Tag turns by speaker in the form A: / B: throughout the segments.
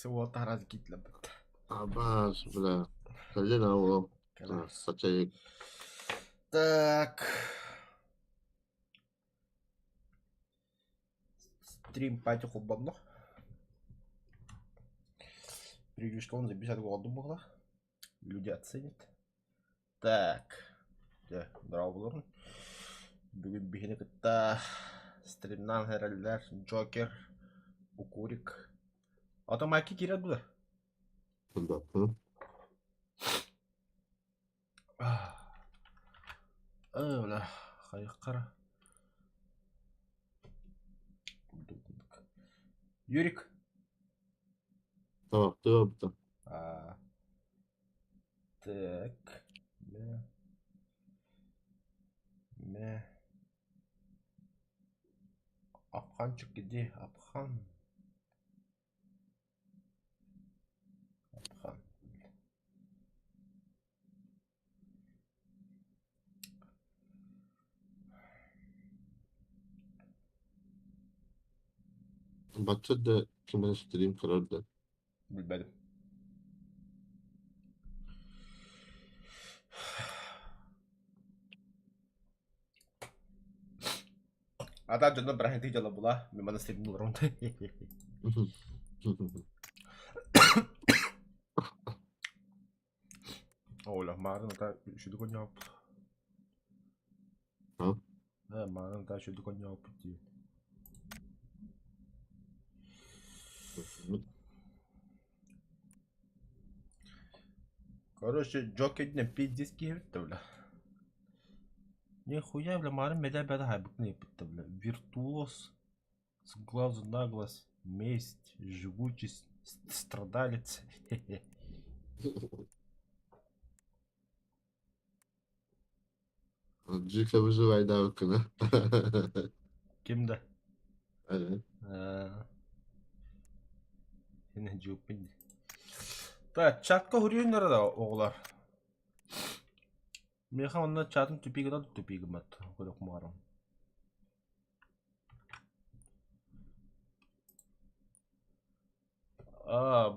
A: Вот раз гитлер.
B: Абаш, бля. Колено его. Сачай.
A: Так. Стрим патиху бомно. Превьюшка он за 50 голду было. Люди оценят. Так. Драулер. Бүгін бігіне кітта. Стримнан herhalde Joker. Укурик. Автомайки кирет бұда.
B: Да.
A: Öyle. Hayıkkara. Юрик.
B: Tamam, doğru.
A: Так. Апханчик где? Апхан.
B: Batı da kime stream karardı.
A: Bilmedim. Ата жөнү брахинти жала була. Мен мана стримин буларым. Оля, марын ата шуду коня.
B: Ha?
A: Марын ата шуду коня. Короче, Джокер не пиздец кирт, бля. Нихуя, бля, марын медаль беда хайбык не пытта, бля. Виртуоз, с глазу на глаз, месть, живучесть, страдалец.
B: Джикса выживай да окна.
A: Кимда?
B: Evet.
A: Yine cübbin. Da çatka huruyunlara da oğlar. Meha onlar çatın tüpüğü da tüpüğü mat. Böyle kumarım.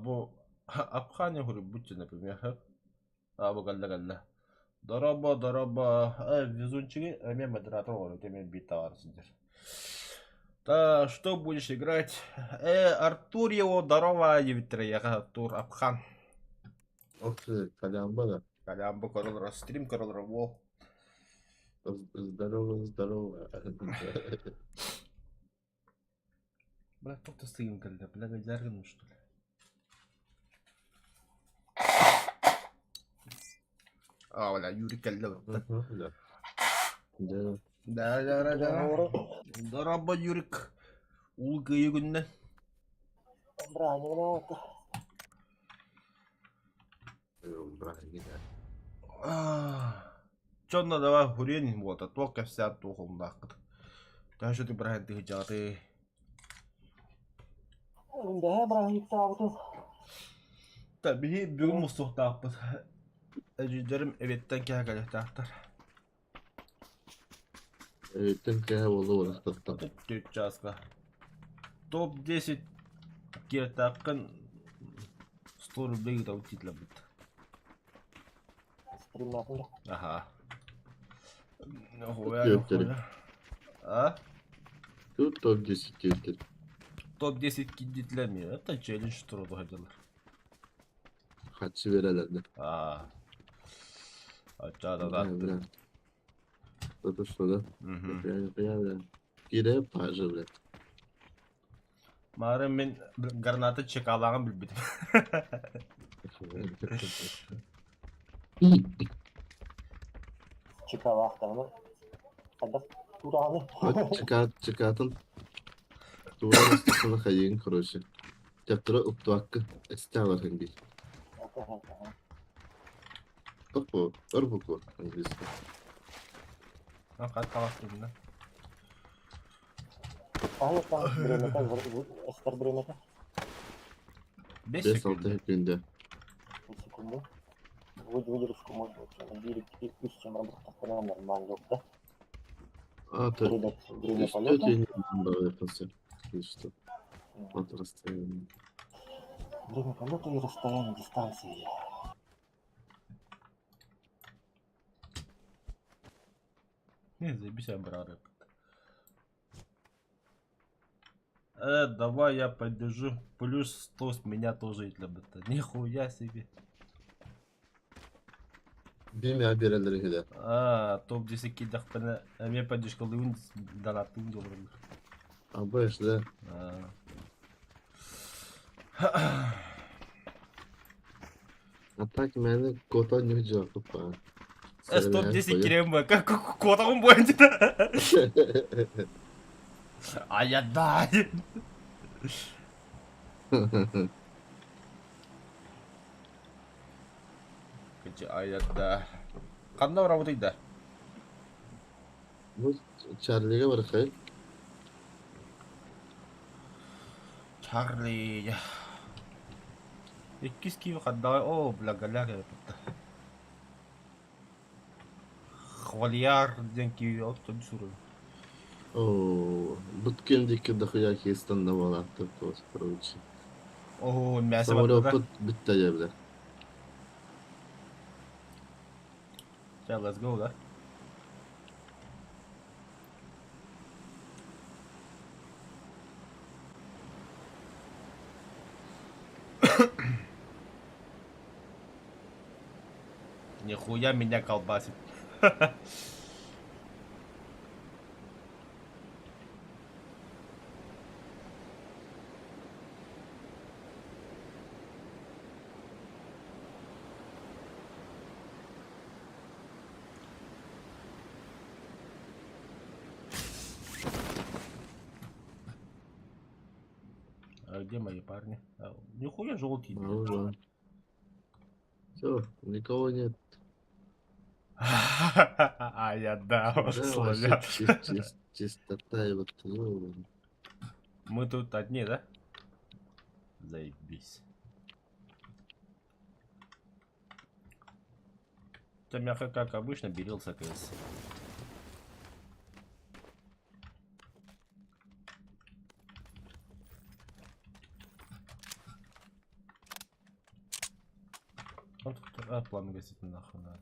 A: Bu Abkhane huru bütçe например. Bu galla. Дараба. Везунчики, мен модератор говорю, ты мне бит товар сидишь. Да, что будешь играть? Артур его, здорово, Артур Абхан.
B: Окей, Калямба да.
A: Калямба, король, стрим, король, вол.
B: Здорово.
A: Бля, кто-то стрим, когда, бля, гадярган, что ли? Бля, Юрий Каляб. Да. Здорово, Юрик. Улгы күннен. Чонна давай хуренин вот, а только вся тухом нахуй. Да что ты брать ты жары.
C: Да, брать тавту.
A: Tabii bir musluk dağıtır. Ejder'im evetten kâgâle dağıtır.
B: Evetten kâgâle olur dağıtır.
A: Tüccaska. Top 10 kere takın 100 рублей da utitla bit.
C: Stream yapınca.
A: Aha. Hoya. Ha?
B: Тут top 10 getir.
A: Top 10 kiditlemiyor. Hatta challenge turu da hacılar.
B: Kaçı verelerdi.
A: Aşağıda da attı.
B: Это что, да? Gire pajı bile.
A: Mağara ben granatı çekalağın bilbidim.
C: Çıkavaklarını. Hadi Turan'ı.
B: Çıkartın. Turan'ın üstüne kayın короче. Yaptıra uktu hakkı. Estağlar hindi. Topu. Örbuku. İngilizce.
A: Kaç kalaktım lan.
C: Hayır tamam. Bremete. Ester Bremete.
A: 5
B: 5-6 секунды.
C: 5 секунды. Выдержку можно. Плюс чем работать. Прямо нормально. Да? Время полета.
B: Что? Вот расстояние.
C: Время полета и расстояние дистанции.
A: Не, заебись, брары. Давай я поддержу. Плюс 100 с меня тоже и для бета. Нихуя себе.
B: Bilmeye birileri hile.
A: Топ 10 кидах пена. Мен поддержка луин донатың доллар.
B: Ama işte атак мені кота не жоқып па.
A: Топ 10 керем ба. Как котағым бойынша да. Аядай. Кече аятта. Қандай работайды?
B: Bu Charlie'ga bırakayım.
A: Чарли. Иккис киви қандай? О, благаляр yapıttı. Хвалияр ден киви оттun sürü.
B: Oo, Буткендики дохуя Киевстанда болатты просто, короче.
A: О, мясо
B: Самолет
A: да.
B: bitti evde.
A: Сейчас, let's go, да? Нихуя меня колбасит. А где мои парни? Нихуя желтый.
B: Vallahi. Все, никого нет.
A: А я да,
B: Да, вообще
A: славян.
B: чистота и вот, ну,
A: Мы тут одни, да? Заебись. Там я как обычно берился КС. Вот план гасить нахуй надо.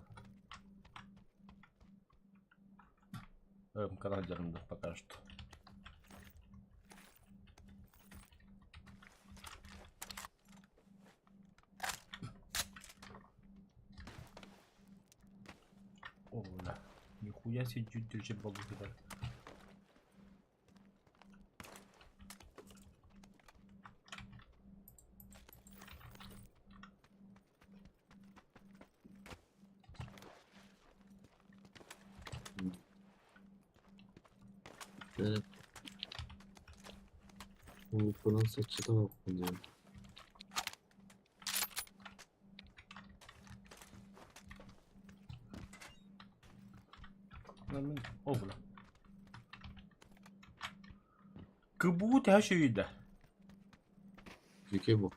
A: Канадером да пока что. О, да. Нихуя себе чуть-чуть богу кидали.
B: yani bunun saçı da okunuyor.
A: О, бля. Как будто я еще вида.
B: Fikir bu.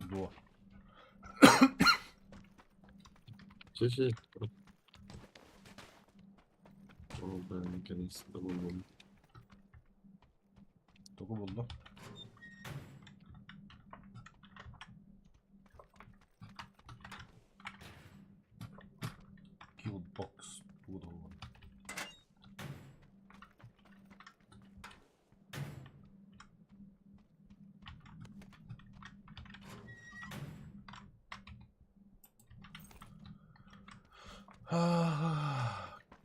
A: До.
B: Şey. O ben kendisi de buldum.
A: Только буду. Killbox буду.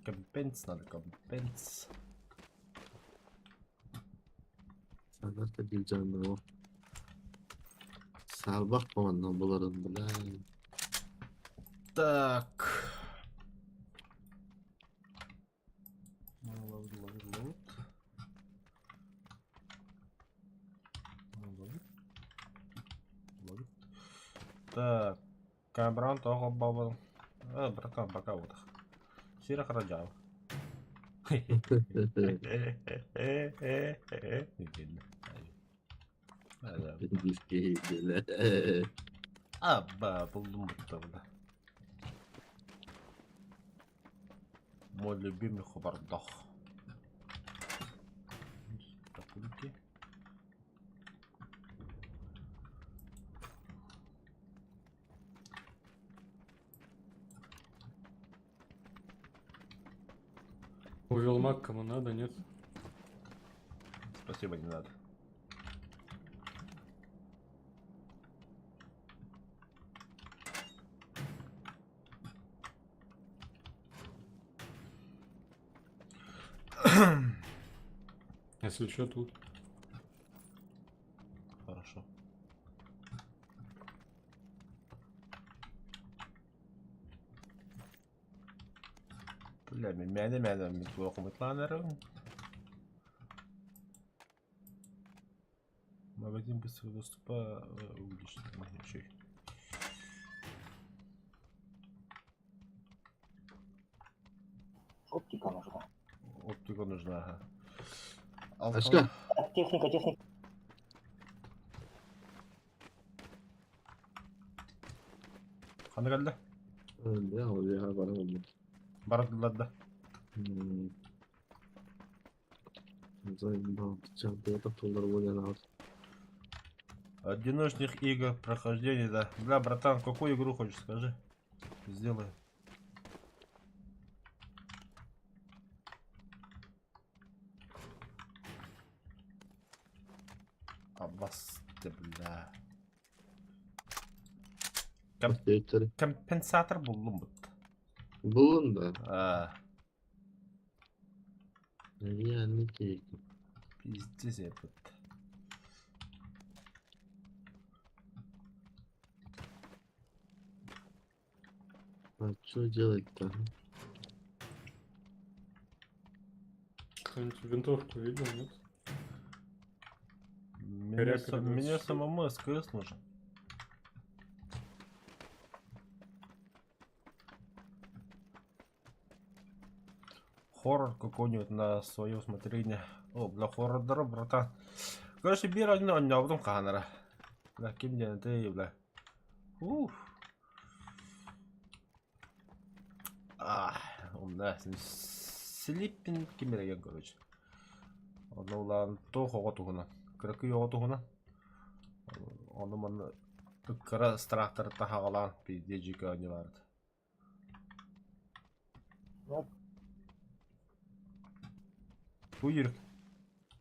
A: Компенс надо, компенс.
B: Sen de diyeceğim o. Sal bakmadan buların bile.
A: Так. Так. Камбран того бабл. Братан, пока вот. Сирах раджал. Абба, buldum burada. Мой любимый хабардах. Капульки.
D: Увел маг, кому надо, нет?
A: Спасибо, не надо.
D: Если что, тут.
A: Хорошо. Бля, мяне плохо метланером. Магазин быстрого доступа уличный. Еще.
C: Оптика нужна.
A: Оптика нужна, ага.
B: Ашка.
C: Так, техника.
A: Қандай geldi?
B: Ya oraya varamadım.
A: Baradılar da.
B: Чемпионата Толдор Война.
A: Одиночных игр, прохождение, да. Бля, братан, какую игру хочешь, скажи. Сделай. Аббас, ты, бля. Компенсатор buldum bu.
B: Bulun da. Yani ki.
A: Пиздец этот.
B: А что делать-то?
D: Кто-нибудь винтовку видел, нет?
A: Мне
D: Коряк
A: самому СКС нужен. Хоррор какой-нибудь на свое усмотрение. О, бля, хоррор дорог, братан. Короче, бир один а потом ханера. Бля, кем мне ты, бля. Уф. Да, слиппин кемереген, короче. Оны улан то хого тугуна. Кракы його тугуна. Оны маны кыра страхтар тахагалан пиздежика не вард. Buyur.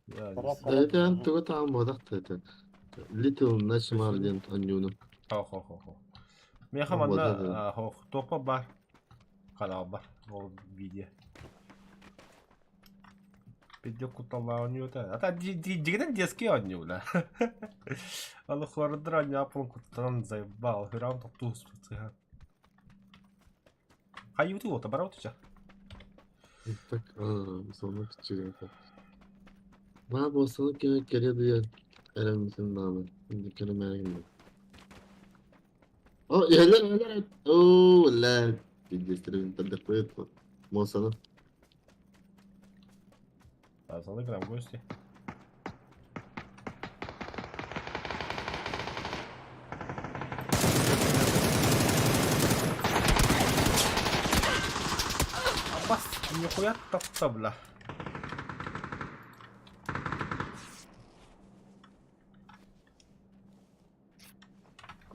B: Это то там модахт это. Little National Dent Onion.
A: Хо. Мен хаманда хо топа бар. Канал бар. Ол видео. Видео кутала оньюта. Ата дигенен детский онью, да. Алы хордыр онью апын кутан заебал. Хирам топту спецыга. Хай ютуб ота бар отыча.
B: Так, sonra küçük. Ma bolsa ki kere diye elimizin namı. Şimdi kelime geldi. Oh, yeler. Oh, la. Bilgisayarın tadı koyup. Mosana.
A: Пацаны, к нам в гости. Аббас, нихуя топта, бля.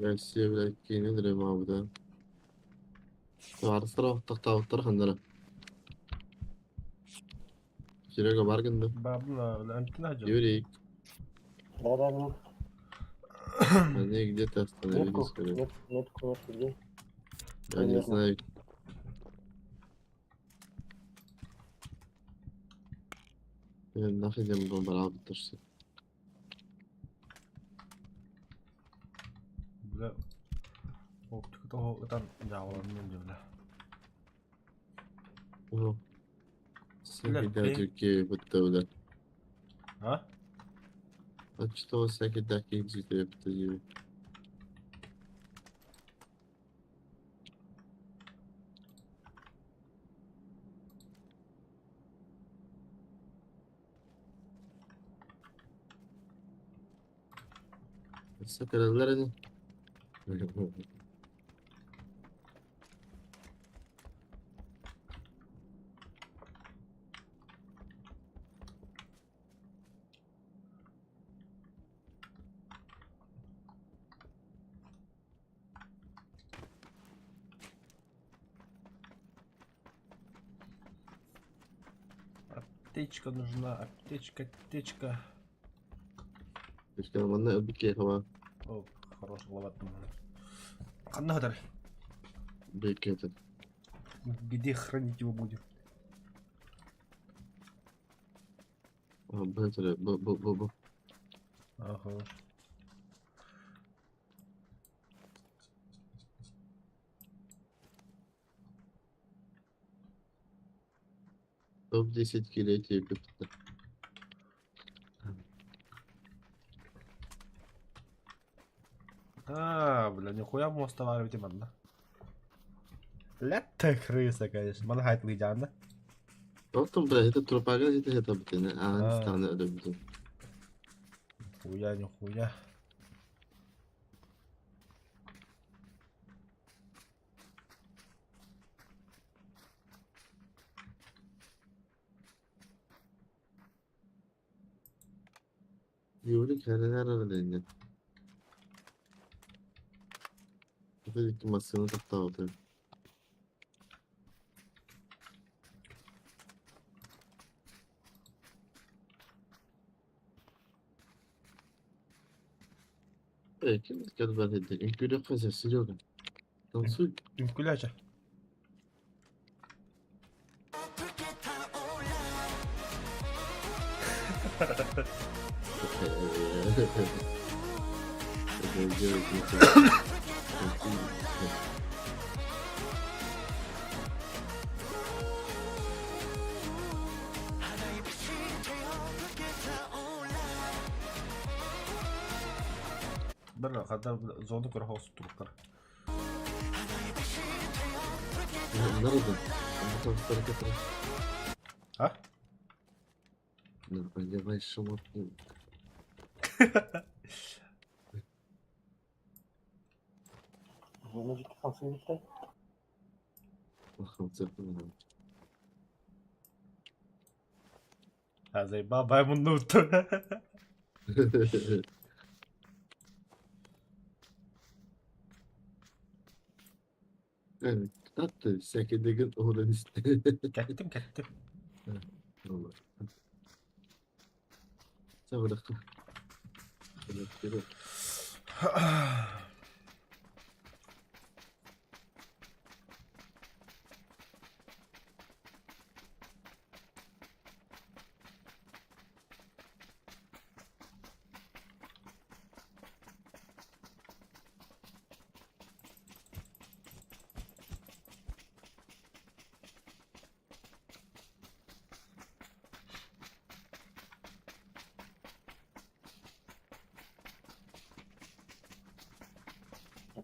B: Ben size bir dakika ne direyim abi da. Var sıra takta handara. Kirega bargında.
A: Бабна, антина жо.
B: Yürüyük.
C: Да, ну,
B: Они где-то остановились. Говорят.
C: метку где?
B: Я не знаю. Нахрен я буду работать.
A: Бля. Оптика того, там, да, он не бля.
B: О.
A: Бля,
B: Türkiye بالدولة.
A: А?
B: А что всякие такие экзекуторы? Sakırlar ne?
A: Аптечка нужна, аптечка.
B: Işte bana bir kere var.
A: О, хороший ловатый. Канадар,
B: Bir kere.
A: где хранить его будем?
B: Böyle bu.
A: Ага.
B: Top 10 kilo yapıyor.
A: Бля, нихуя мост товаров тебе надо. Ля ты крыса, конечно. Bana hayatlayacağım da.
B: Dostum buraya hep propaganda hep bitene.
A: Ha.
B: Anstane ödüm.
A: Нихуя, нихуя.
B: Yürü kereler aralarında. Dedik ki masasını da aldı. Belki biz kadar var dedik. İnkülü kazası yok. Nasıl?
A: Ünкуляча. Bir kadar zonu kır host turuklar.
B: Nerede? Bu taraflara kadar.
A: Ha?
B: Ne acaba işim yapayım.
C: Жирножики фанкции летает.
B: Bakalım yapalım.
A: Ha zeyba ben bunu unuttum.
B: Evet. Tatlı. Sekirdegin oğlan işte.
A: Kettim.
B: Allah. Sen bıraktın. Evet, evet.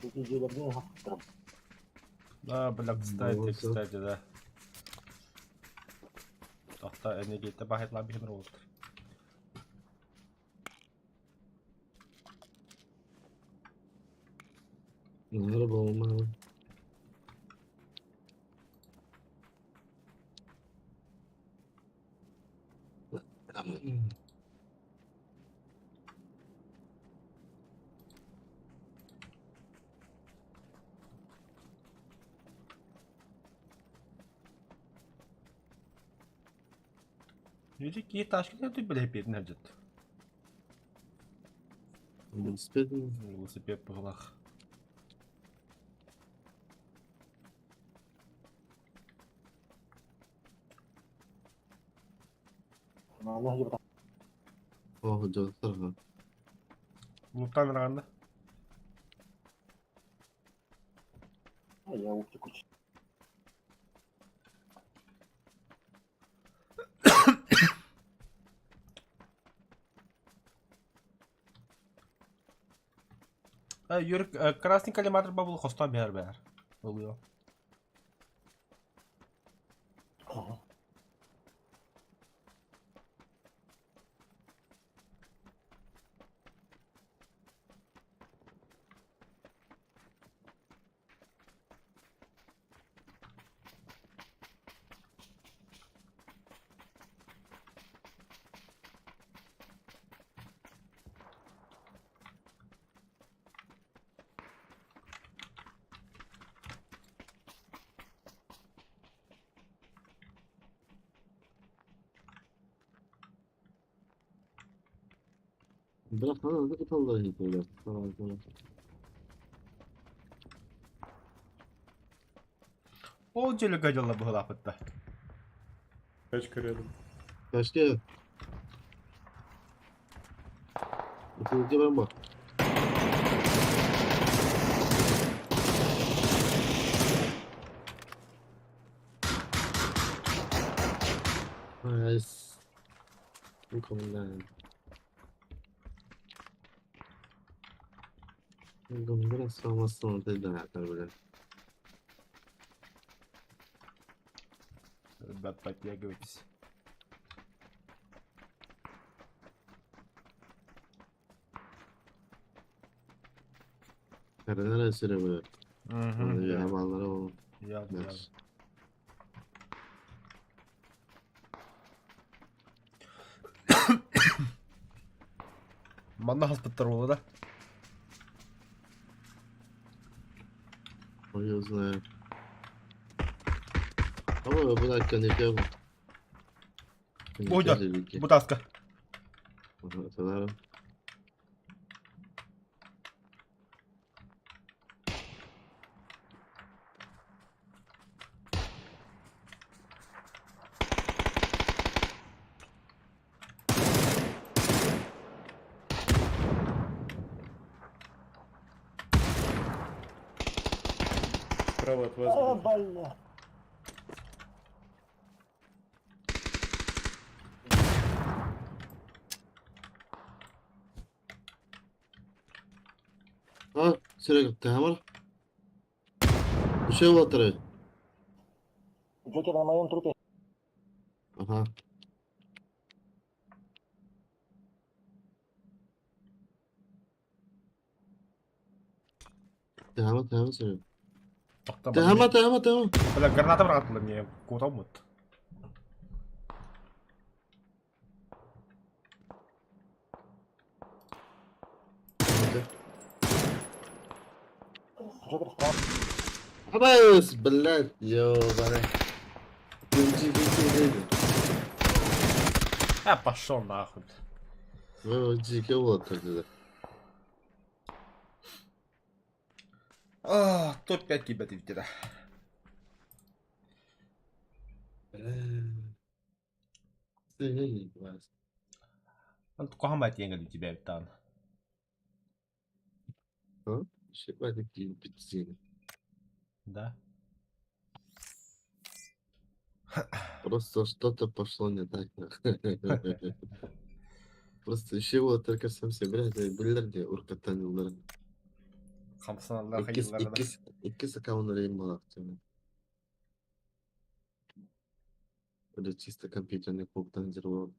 C: Такие железные хаптеры.
A: Да, бля,
B: Вот,
A: кстати, да. Tahta enerjide bahitler bir olur.
B: Araba olmalı.
A: Yüzük iyi taşkın yaptı bile hep yerine harcadı.
B: Велосипедом.
A: Велосипед погнах.
C: Надо где-то.
B: О, жолтар.
A: Луттан рағанда.
C: Я ух кучу.
A: Yürük, Krasny Kalimatr babul kostan bir yer oluyor.
B: Бірақ ана каталда жетелер.
A: Ол желі гаджалла бұл апытта.
D: Тачка рядом.
B: Kaçtı. Öteki ben bak. Nice. Mükemmel. Biraz sağlamazsın orada da yapar böyle.
A: Ребят, подтягивайтесь.
B: Nerelere esire böyle. Onu
A: Ya,
B: havalara o.
A: ya.
B: Ders.
A: Манна хаспыттар болу да.
B: O yüzden. Ama bu dakika ne yapıyor?
A: Буда, бутаска.
B: Atalarım.
D: Справа от вас.
C: А,
D: где-то.
C: бля.
B: Ha, sürekli tamam. Bir şey var.
C: Джокер на моем трупе.
B: Ага. Tamam söyle. Tamam.
A: Бля, граната братла мне куда мут.
B: Hadi.
C: Джокер справа.
B: Абас, блядь, ёбаный. Дикий.
A: Пошел нахуй.
B: Вы дикий вот тогда.
A: Топ-5 тебя твиттера. Он только хамать деньги у тебя там.
B: Шипа такие пиццы.
A: Да?
B: Просто что-то пошло не так. Просто еще вот только совсем, блядь, блядь, уркатанилар.
A: Хамсаналар хайылларда.
B: İki sakallarım var aktüel. Böyle чисто компьютерный клубдан взорвал.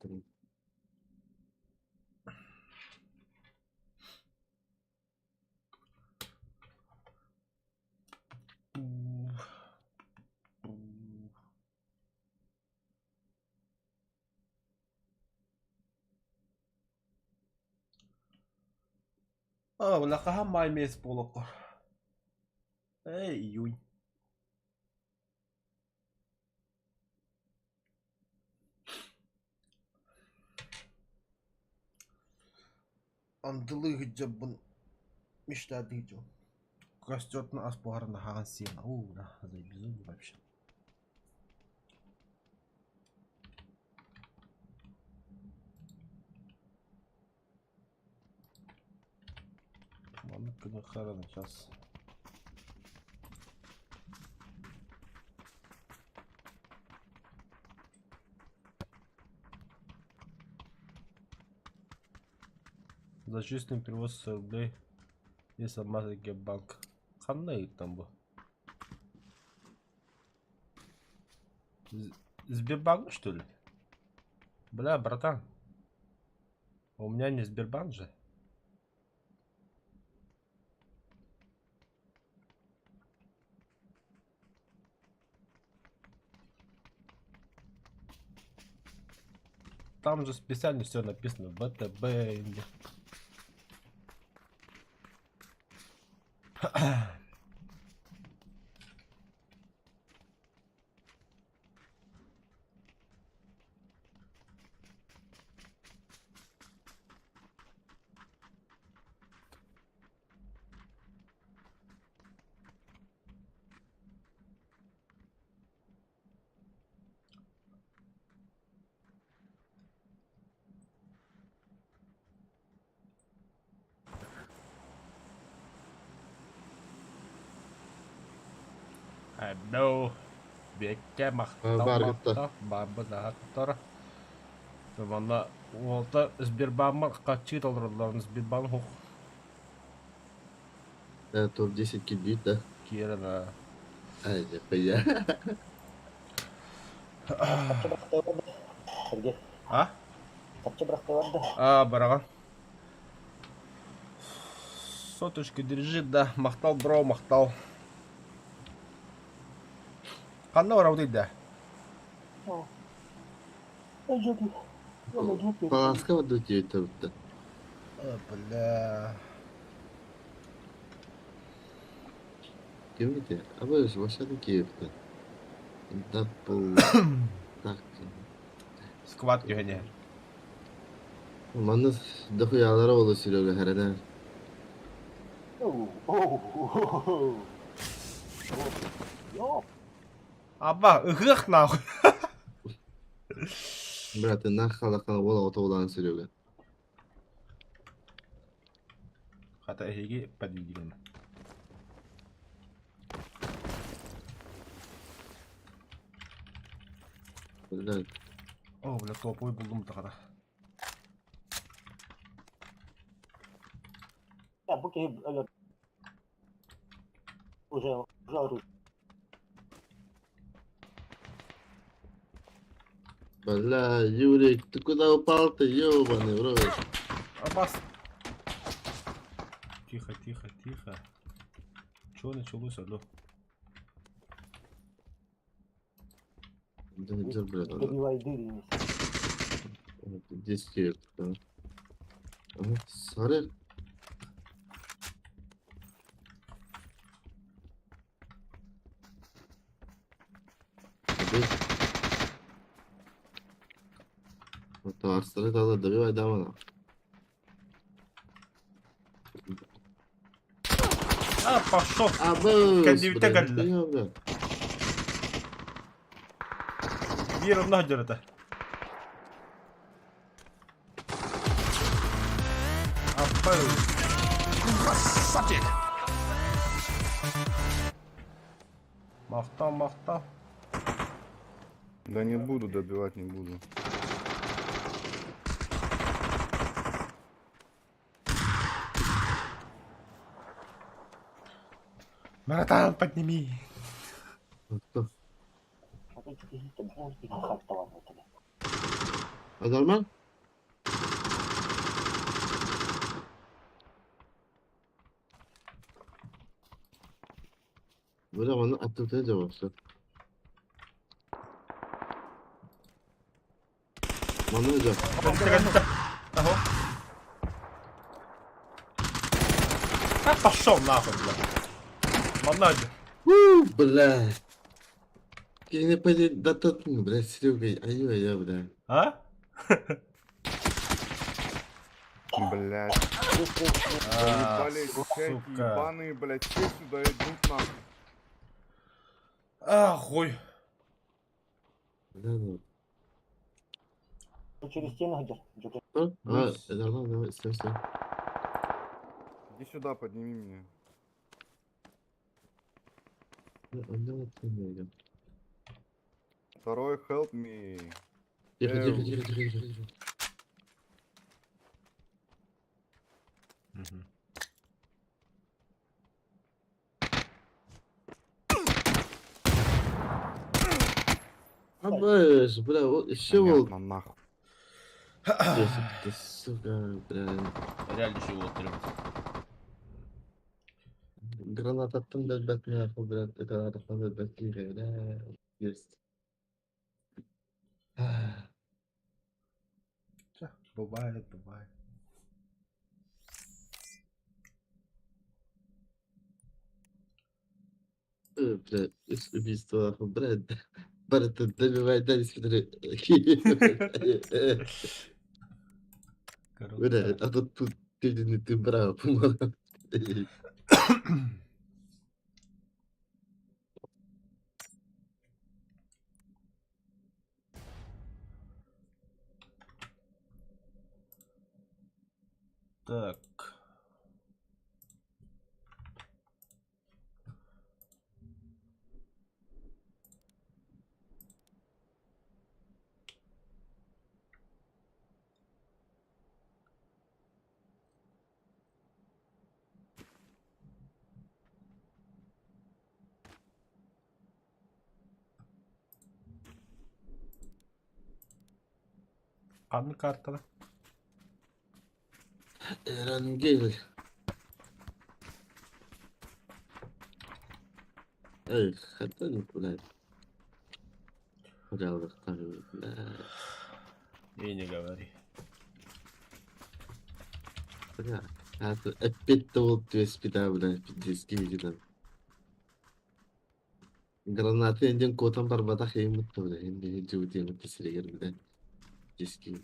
A: Wala ka hamay mes polo ko. Июнь. Андылы гыджабын мечтады идём. Растет на аспугар на хагансина. Да, заебизуй вообще. Ладно, когда сейчас. Зачислен перевод с рублей и сама банк. Ханна там был. Сбербанк, что ли? Бля, братан. У меня не Сбербанк же. Там же специально все написано ВТБ. No. Бекке мақтал
B: бар кетті.
A: мақтал. Бабы дағаттар. Ванна олта Сбербанк қатчы толырыларын Сбербанк хуқ
B: Топ-10 килбейт, да?
A: керіна.
B: Ай, жапая.
C: Качча бырактай барды. Сергей.
A: А?
C: Качча бырактай барды.
A: Бараған. Соточка держит, да. Мақтал, бро, мақтал. Қанна барау дейді?
C: Жопи. Жопи.
B: Паласка вот тут есть тут.
A: Бля.
B: Кем это? А вы же ваша Киев-то. Да пол. Так.
A: Сквад күйіне.
B: Манна дохуялары болу Серега харада.
A: Аба, ұғық нахуй.
B: Брат, нах халакана бола отолан Серега.
A: Хата әйге падидігін.
B: Блядь.
A: О, бля, топовый бұлдым тағада.
C: Я буки уже оружие.
B: Бля, Юрик, ты куда упал-то, ёбаный в рот?
A: Абас. Тихо, тихо, тихо. Чего началось, алло?
B: Да не держи, блядь.
C: Добивай дыры.
B: 10 лет. Ага, сары. Вот арстары да добивай дамана.
A: Пошел.
B: Абы,
A: Кәдеуітті кәділі. Бір ұнна жүрді. Апай. Красавчик. Мақтал, мақтал.
D: Да не буду, добивать не буду.
A: Братан, подними.
B: Кто?
C: А ты какие-то бунты как-то вот это.
B: Азарман? Бля, оны аттыктан жабапсы. Маны жап.
A: Ага. Пошел нахуй, бля. Монадя.
B: Бля. Я не пойди да тут, бля, Серега, ай-ой, бля.
A: А?
D: Блять. Заебали эти чайки
A: сука.
D: ебаные, блять, все сюда идут нахуй.
A: Хуй.
B: Да, ну.
C: Ну через стену где? Джокер.
B: Это нормально, давай, стой.
D: Иди сюда, подними меня.
B: Давай, ты не.
D: Второй help me.
B: Тихо. Абэш, бля, вот еще волк.
D: Понятно, нахуй.
B: Ты, сука, бля.
A: Реально чего отрывать.
B: Гранат аттым да бәтіне ақыл, бля. Гранат аттым да бәтіне, бля. Есть.
A: Бывает.
B: Бля, из убийства, ақыл, бля. Барыты добивай, дай смотри. Бля, а тут ты браво, помогал.
A: Так. Kanlı kartalı.
B: Erangel. Ey, hatta ulan. Hocalık tabii.
A: İyi ne gaveri.
B: Ya, hatta epette oldu espita bilen diski gidan. Granate endin kotan barbada heymet tabii. Hindi juti ngi tisriger bilen diski.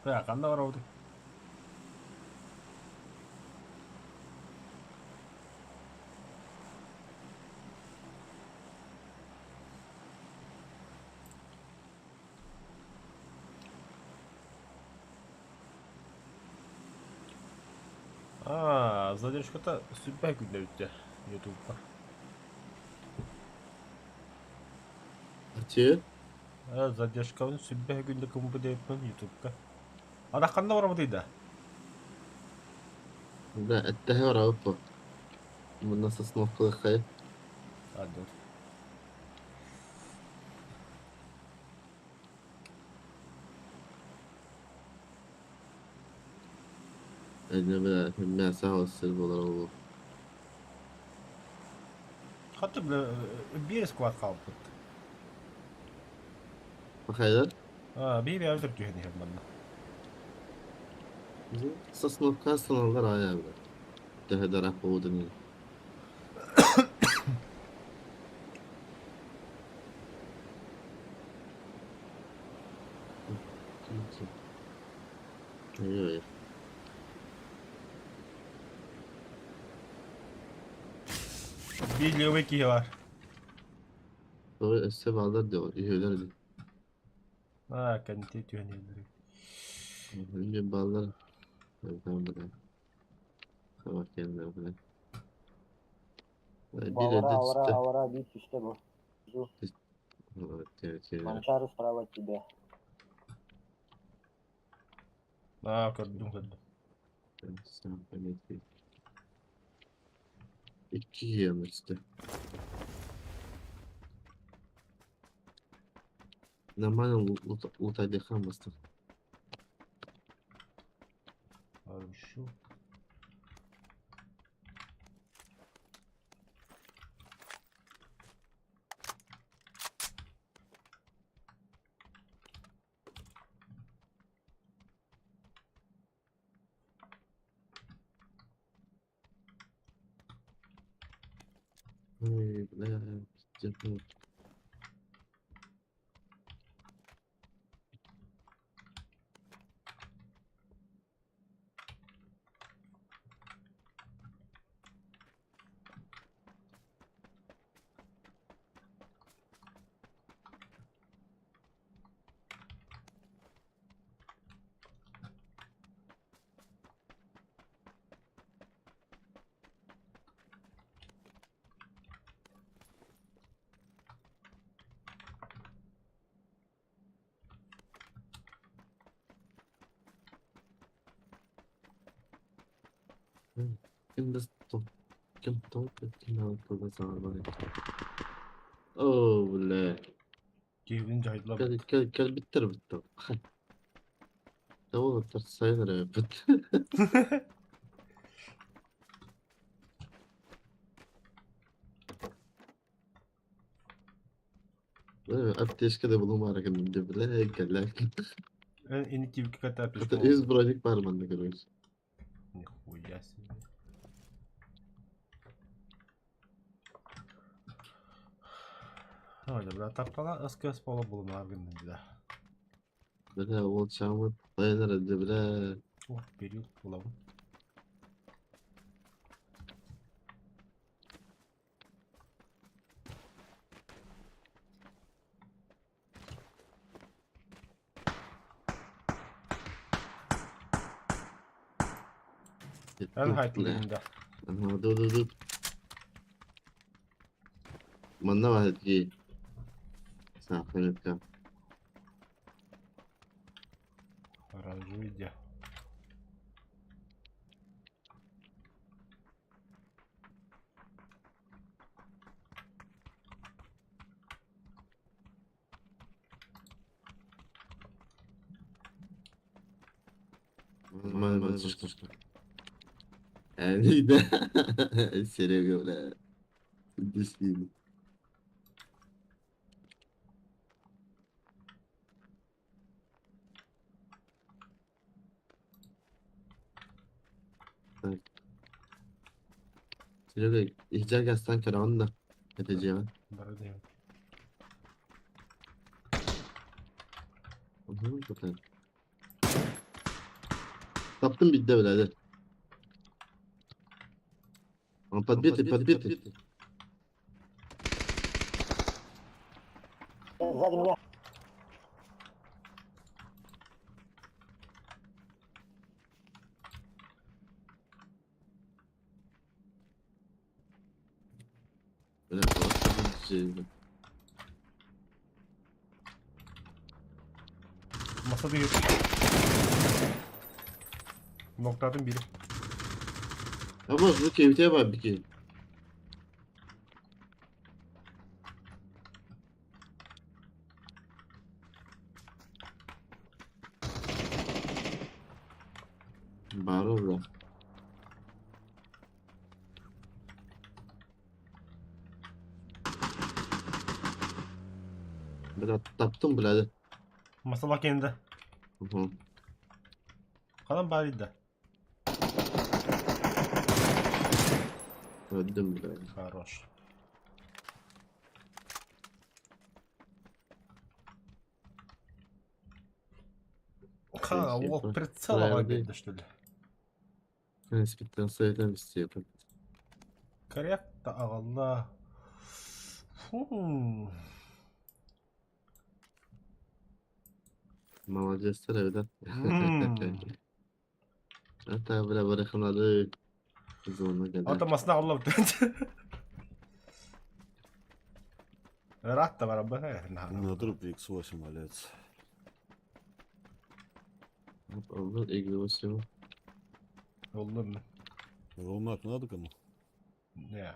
A: Ya kanda var orada. Задержка-то süper günde bitti YouTube'da.
B: Açı.
A: Задержканың süper günde kumbu deyipmen YouTube'da. Ada kanda var mı deydi?
B: Da ettehe var abi. Bu nasıl sınıflı kayıp.
A: Hadi.
B: Ece bile hemmiyasa olsun olur o.
A: Hatta bile bir squad kaldı.
B: Bakaylar.
A: Bir öldür diyor hem bana.
B: Kısa sınıfka sınavlar ayağı bile. Dehe de rap oğudun iyi. Hayır.
A: Bir Lewicki var.
B: Doğru esse bağlar diyor. İyi öyle diyor.
A: Kendi diyor ne?
B: Önce bağlar. Tamam bile. Sabah kendine bile. Bir
C: Бавара,
B: de
C: авара,
B: işte.
C: авара бит işte bu. Şu
B: Evet.
C: Манчару справа от тебя.
A: Gördüm.
B: Sen böyle İki yiyor işte. Нормально лутать дехамбастır.
A: Abi şu.
B: Ой, бля, cephe. Kim stop? Kim top? Kim altında sağ var. Oh, bля.
A: Girdin cahitler.
B: Gel bitti. Tamam, sayılır ya. Bit. Apteşke de bulunma hareketinde bile gel.
A: En iki bir kata
B: Hatta
A: pişman
B: yüz
A: oldu.
B: project var bende görüyoruz.
A: Nihuyası. Öyle bir taptala ıskı spola bulunma gündüzde.
B: Bire ol çamur. Dayanır hadi bire.
A: Oh veriyor bulalım. Ben hayatımda.
B: Aha dur. Mana var ki. Sakın et ya.
A: Оранжевый.
B: Mana çıktı. Yani de. Serio bile. Düştüğüm. Serio ihtiyaç gelsen karavan da. Edeceğim.
A: Бородин.
B: Bakın. Taptım bitti birader. Подбитый.
C: Сзади меня.
B: Böyle salak şey.
A: Masada yok. Noktadan biri.
B: Ama şu keyfine bak bir kere. Bağır orada. Biraz taptım birader.
A: Masala kendi.
B: Hı.
A: Kalan bari de.
B: Öldüm birader.
A: Хорош. Ха,
B: Спасибо.
A: лок прицела
B: Правда.
A: обида, что ли?
B: Спектр sayıdan istiyorum.
A: Корректно, Allah. Фу.
B: Молодец evden.
A: Hmm.
B: Hatta böyle bırakınalı. Zoruna kadar.
A: Atamasına Allah dedi. Рад товар
E: На труп X8 валяется.
B: Olur ilgili başlama.
A: Olur mu?
E: Волнак надо кому?
A: Ne?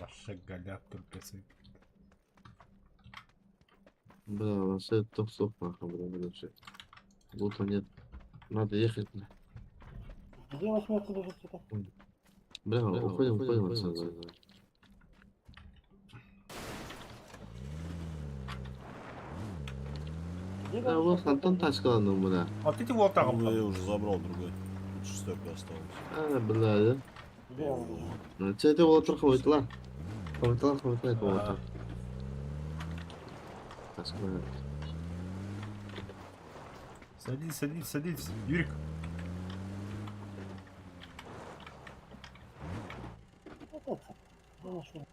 A: Şegal yaptır pesi.
B: Bravo, все топ сопма, böyle şey. Вот нет. Надо ехать.
C: Где восьмерка лежит что-то?
B: Браво, уходим отсюда.
C: Где
B: Да, вот Антон тачкаланdım buna.
A: At iti volta
E: Ну, я
A: kapı.
E: уже забрал другой. Тут шестерка осталась.
B: Ha, billahi.
C: Где он лежит?
B: Çete otur koydular. Koydular koydular. Taşkala.
A: Садись. Юрик.
C: Вот это. Я нашел.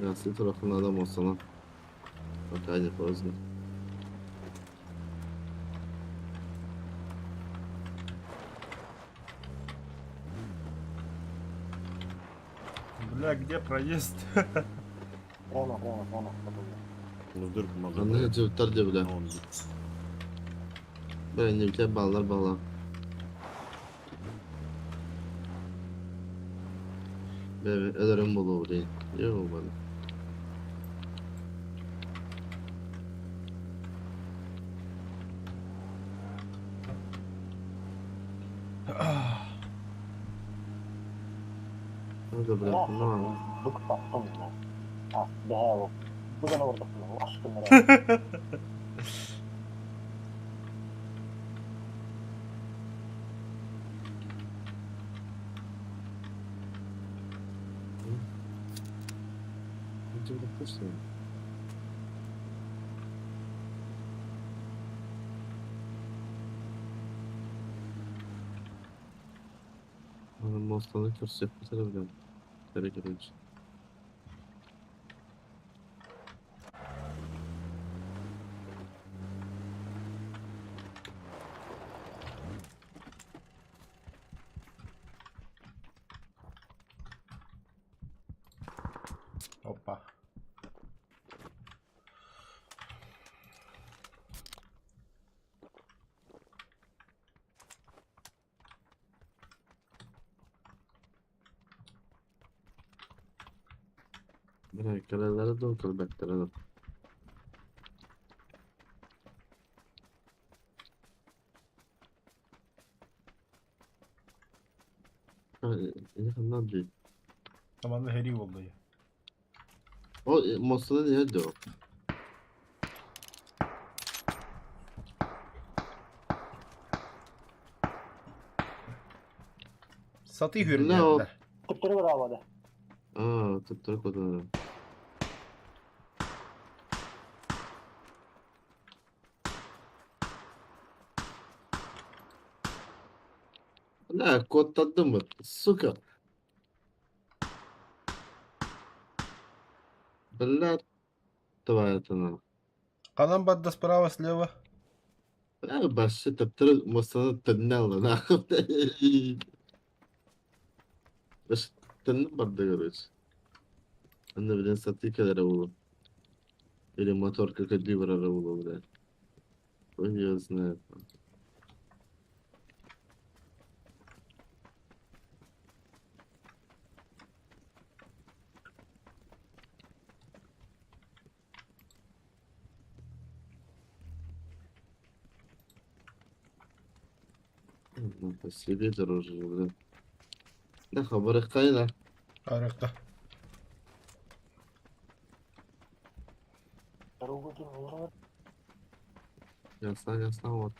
B: Biraz tarafında adam olsa lan. Bak hadi fazla.
A: Бля, где проезд?
C: Прямо.
E: Ну, в дырку могу.
B: Anne cıvıtlar diye bile.
E: А он бит.
B: Böyle bir kere bağlar. Böyle ederim bulu değil. Yok olmadı. Hadi bırakın lan.
C: Bıkıp attım ya. Ah be o. Bu da ne orada? Allah aşkına ya.
B: İşte. Onun Mostan'ı körsek bir tarafından. Gerek yok.
A: Hoppa.
B: Bırak kaleleri de otur beklerim. Yakından değil.
A: Tamam da heri vallahi.
B: O Mostan'ı nerede o?
A: Satı
B: Ne o?
A: hürriyetler.
C: Tıptırı var havada.
B: Aa, tutturak odanı. Ne kodladın mı? Suka. Бля, твоя это.
A: Канам бадда справа, слева.
B: Başta taptırı masada tınnalı. Baş tınlı barda görüyoruz. Ben de bilen satı kadar oğlum. Böyle motor kakadü var ara oğlum bile. Oynuyoruz ne? Себе дороже, бля. Ne haber kayla?
A: Harika.
C: Дорогу кинул.
B: Yaslan var.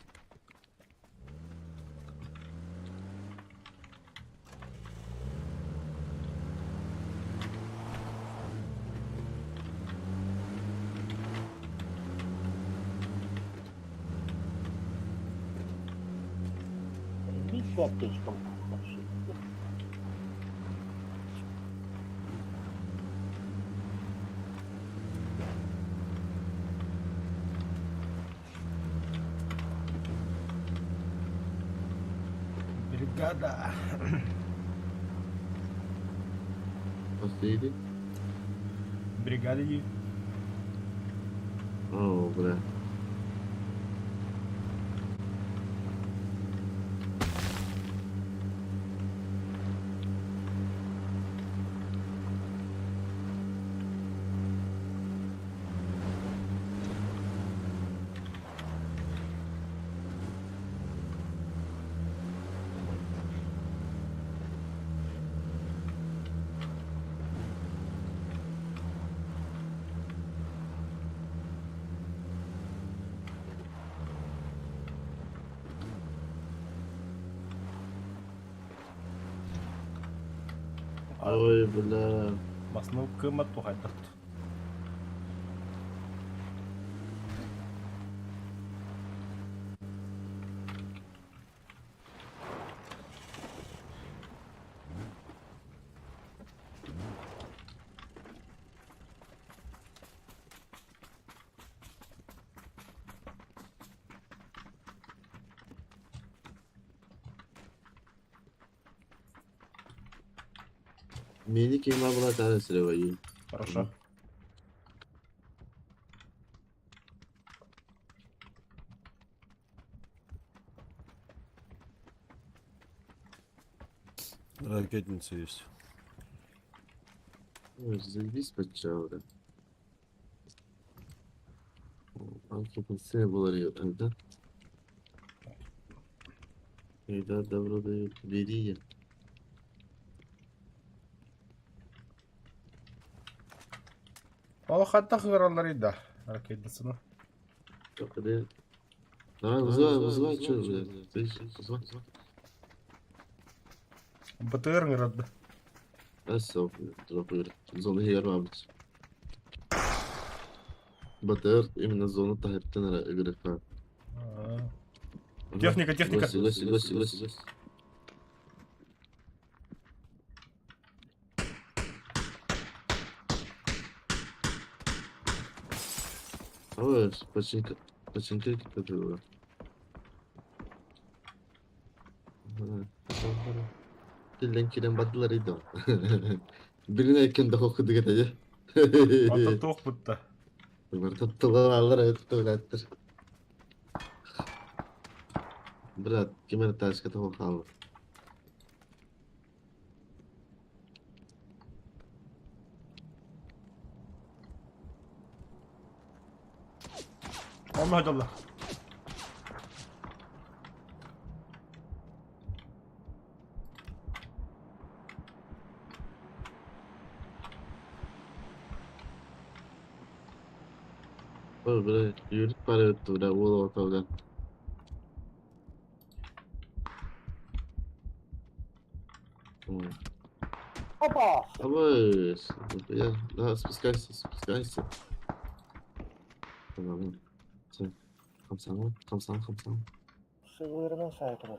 C: Видишь, аптечком.
A: Brigada.
B: Nasılydı?
A: Бригады.
B: Oo bля. Ой bля.
A: Басну кымат тухайдык.
B: Meni kema bula tane sıra var.
A: Хорошо.
E: Ракетница есть.
B: Ой, заебись почав, да. Антропосе буларıyor evde. Evde de burada veriyor.
A: О, хатта хыгыралар иде. Ракетницаны.
B: Yok hadi. Давай вызывай, что же? Ты вызывай.
A: БТР не рад.
B: Nasıl? Dur buyur. Biz onu yer varmış. Батыр именно зону тахиптен игрека.
A: Техника, техника.
B: Гось. Ой, починка кипетила. Dillen kiren battılarıydı o. Birine ekken de okudu gidece.
A: Ата тоқ бітті.
B: Bir tuttular alır evet öğrettir. Bırak kime taş katı hokalı.
A: Allah Allah.
B: Böyle yürüt para öttü bile oğlu ortalığı.
C: Опа!
B: Давай, я, да, спускайся. Tamam. Sen, kamsana.
C: Sığırına sahip olur.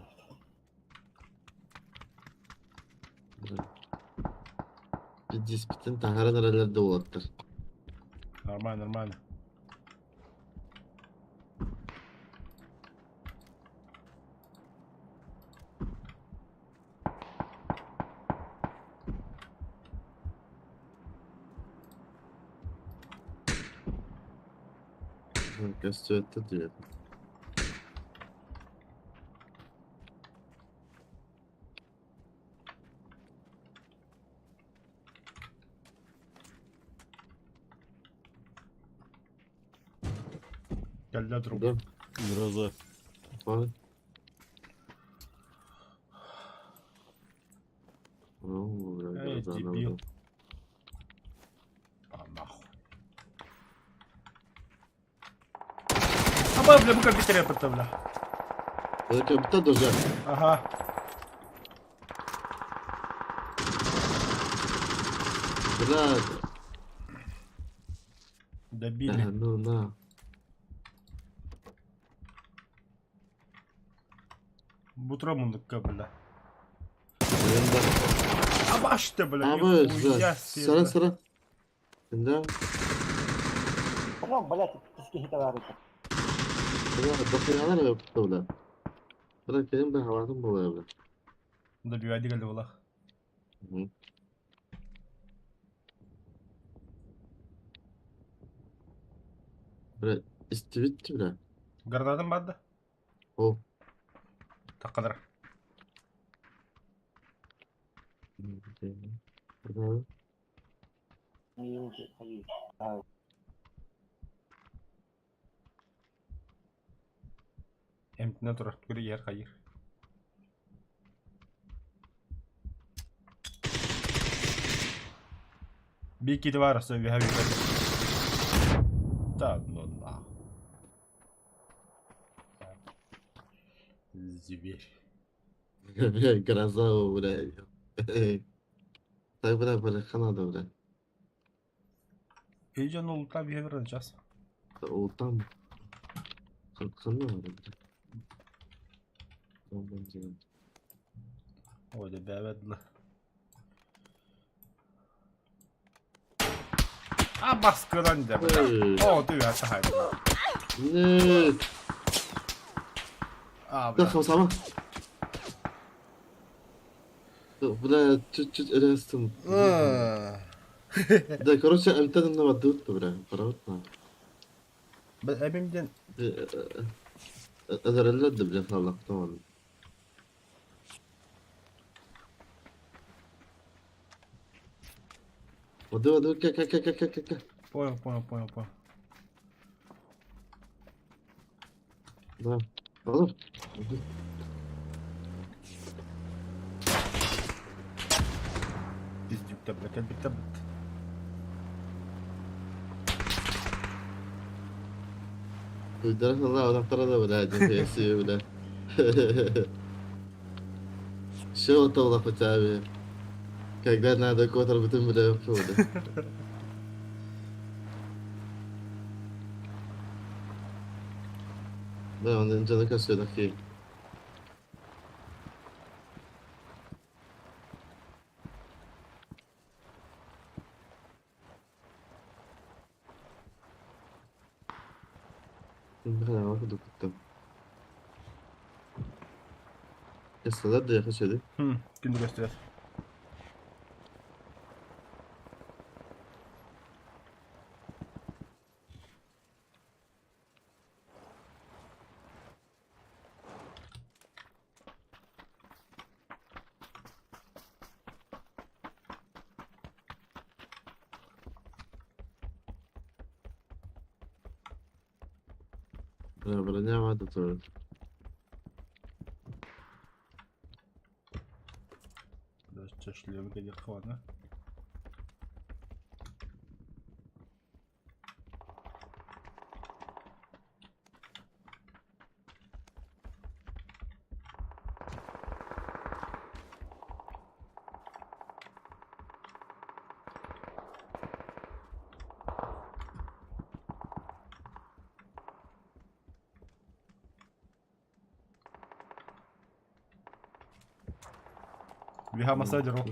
B: Bir disputin tahara nerelerde olattır.
A: Нормально, нормально.
B: Gösterdi diyor.
A: Geldi drop.
B: Да,
E: Гроза.
B: Бай. Ну,
A: Эй,
B: да,
A: дебил. А нахуй. Aba bля, bu компьютер я бля.
B: Это кто тоже?
A: Ага.
B: Брат.
A: Добили.
B: Ну, на.
A: Бутромunduk bля.
B: Yanında.
A: Aba işte bля.
B: Abi,
A: Нихуя себе,
B: sıra.
A: бля.
B: Şimdi.
C: Ну, блядь, писки хитовары.
B: Bırak, dokuyanlar yok burada. Bırak benim de havadım bu evde.
A: Добивай geldi valla.
B: Hı. Bırak, istivitti bile.
A: Granatın vardı.
B: O.
A: Takılır.
B: Burada.
C: Hayır.
A: Emtine durak göre yer kayır. Bir iki de var så vi har ju так, ну на. Зверь.
B: Гроза бля. Так бля, Kanada bля.
A: Heyecan olup tabi vereceğiz.
B: Oltan mı? Kanı var bля. Ondan canım.
A: Ой, да бәвәдлі. А, басқадан да, бля. О, ты я сахай.
B: Ne?
A: А,
B: Да,
A: бля.
B: хамсама. Бля, чуть-чуть эрестим. Да, короче, МТ на воду, бля, правда.
A: Әбемден
B: Özellikle bile falan, tamam. Воды, как.
A: Понял.
B: Да. Alır.
A: Пиздюк-то, бля, кәлбетті бітті.
B: Uydurak Allah adamlara da böyle CPS'i böyle. Şey oldu lafı abi. Когда надо котор bütün bile yapıyor öyle. Ben onun canı kasıyor ki. Bir kadar vakit okuttum. Keseler de yakışıyordu.
A: Günde göster.
B: Bana ne vardı sonra?
A: Biraz çeşitliyor bir gece kıvana. Bir ha masajı o.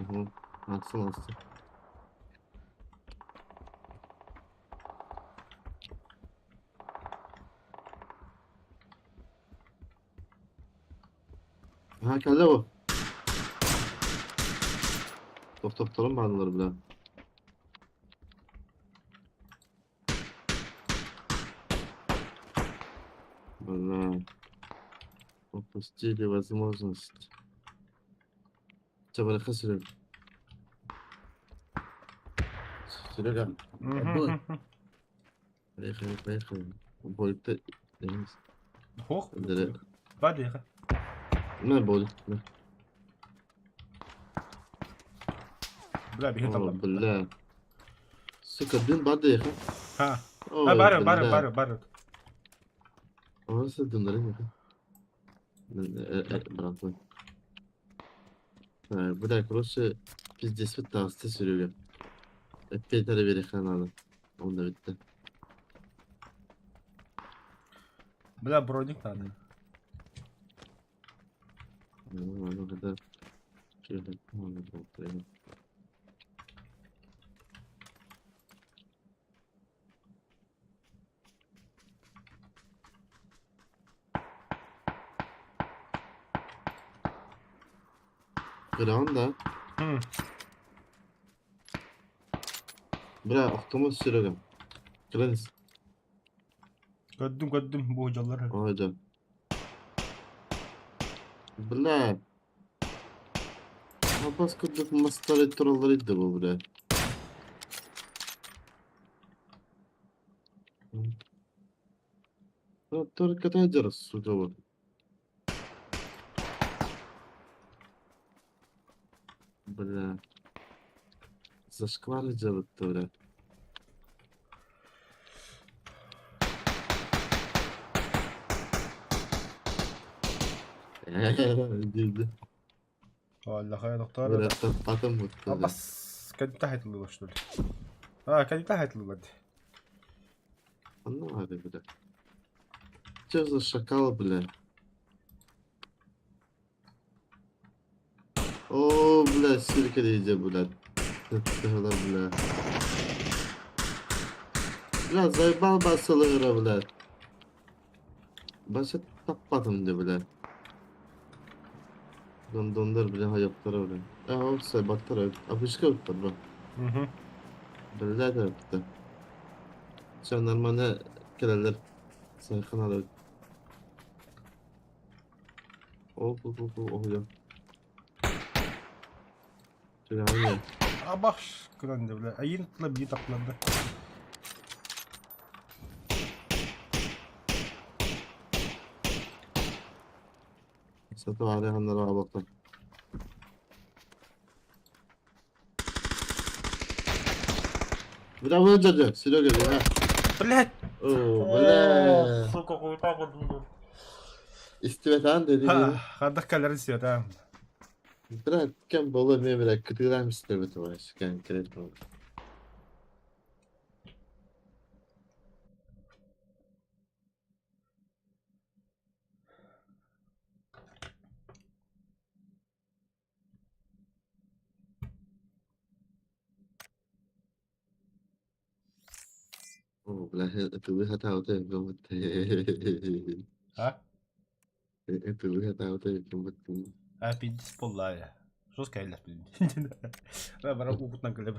B: Hı. Atsın. Ha kelle o. Doktorun bağlıları bile. Бля. Упустили возможность. Çabuk Серега. Серега. Поехали. Boyutta deniz.
A: Hoch.
B: Direkt.
A: Hadi ya.
B: Ne boy? Ne?
A: Bla bir hit
B: Oh,
A: Allah.
B: bля. Sıkıldın bana ya.
A: Ha.
B: Oh,
A: Ha
B: bля.
A: barı.
B: Orası döndürün ya. Братан. Бля, короче, пиздец пытался, Серега. Опять перевереха надо. Он да bitti.
A: Bla bronik tane.
B: Onu kadar şöyle onu doldurayım. Kıran da.
A: Hı.
B: Bra, aklıma Serega. Kırarız.
A: Gördüm bu hocaları.
B: Hocam. Bla. Abbas kırdık mastarı turallarıydı bu bra. Только тайдер, сука, вот. Бля. Зашквары делают-то, бля. Girdi.
A: Vallahi ya doktor.
B: Böyle tatlı mı?
A: Abbas كان تحت اللي بشتغل كان تحت اللي بدي
B: Anlamadım bile. Что за шакал, бля? О, бля, силикалейте, бля. Это, бля. Бля, заебал басылыгыра, бля. Başa tapmadım de bile. Dondur bile hayatlara bile. O sebatlara. Apışka öptür bu. Bile de öptü. Sen normalde kelerler. Sen kanalı. Oh ya. Şöyle hangi?
A: Abax كران ولا أي طلب يجي تقلب ده
B: Satı var ya hanlara bakın. Bir daha vuracak. Silo geliyor ha.
A: طلعت
B: Oo böyle.
A: سوق قوي
B: İstivetan dedi.
A: ها هذاك الرسيو تمام
B: Biraz kan bolu ne bir kıtılar mı istivetan var. Kan kredi var. Belajar itu bisa tahu tuh yang kamu
A: Ha?
B: itu bisa tahu tuh yang kamu
A: Pindis pulla ja. Sus käilläs pindis. Mä varmaan uuputan kyllä.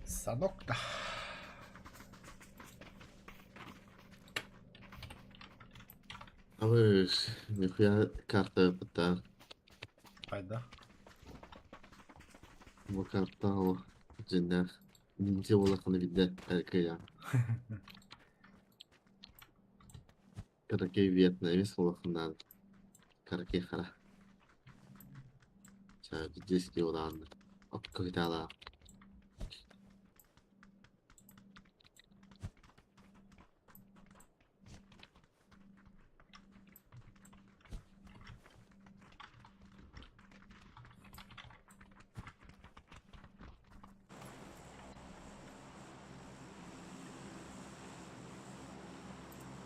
A: Sanokta.
B: Harus nikuya karta peta
A: Hayda.
B: bu karta o cinler ninja olakını bir de erkeğe Karakay Vietnamis olakından Karakay kara Çağrı ciski olan Akko hitala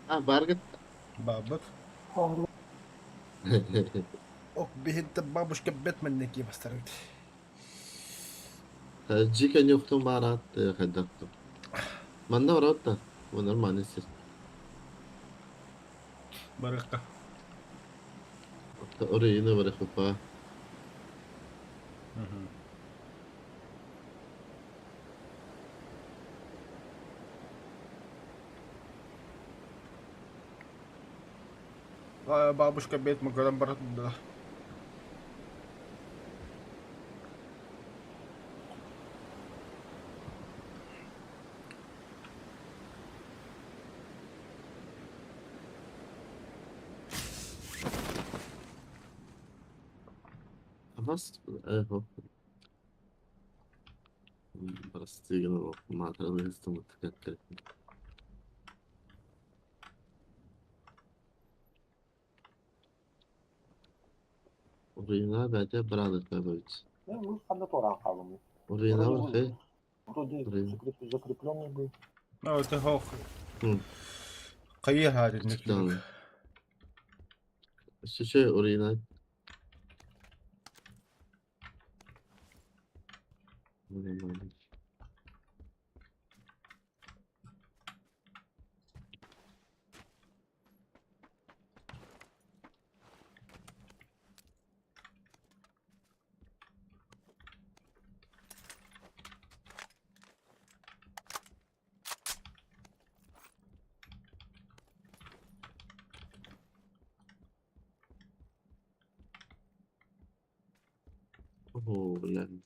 B: Ha bargıt
A: Babak. Och bihintä babushka Batman'daki bastarık.
B: Ciken yoktum barat kaddaktım. Manda var hatta. Bunlar manisi.
A: Baraka.
B: Oraya yine var kupa.
A: Babushka Batman kadar baratında.
B: Fast eho. Простигнал материалистом така. Oraya bence beraber koyabiliriz.
C: Ну, мы кондитора қалым.
B: Oraya var şey.
C: Вроде
B: Блин.
C: закрепленный был.
A: No, это хох.
B: Hı.
A: Kayır halinde.
B: Tamam. İşte şey oraya Oh, yani.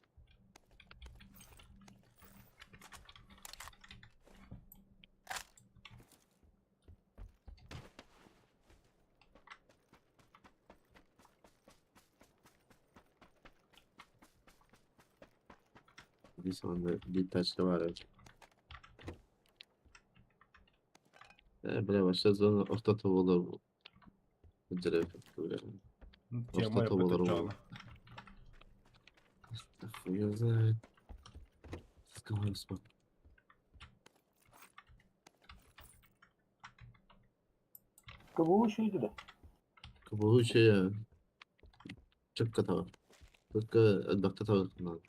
B: Bir sonunda bir taşla var önce. Böyle başlarız onu orta tavalar bu. Hıcıra böyle.
A: Тема я
B: tavalar
A: поточала.
B: Хуя знает. Сколько спать.
C: Kabuğu şeydi de.
B: Bu şey ya. Çok kötü var. Только отбакта тавар надо.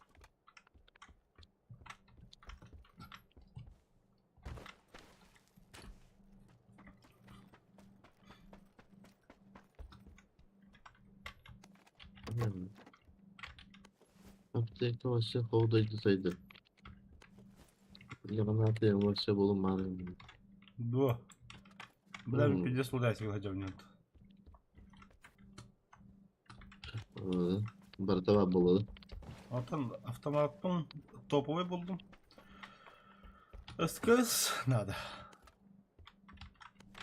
B: Aptekte başta hovdaydı saydı. Yalan atlayan başta bulunmadı.
A: Да. Бля,
B: Мгм.
A: пиздец, туда если хотел нет.
B: Barata var buladı.
A: Atan автоматтың топовый buldum. СКС надо.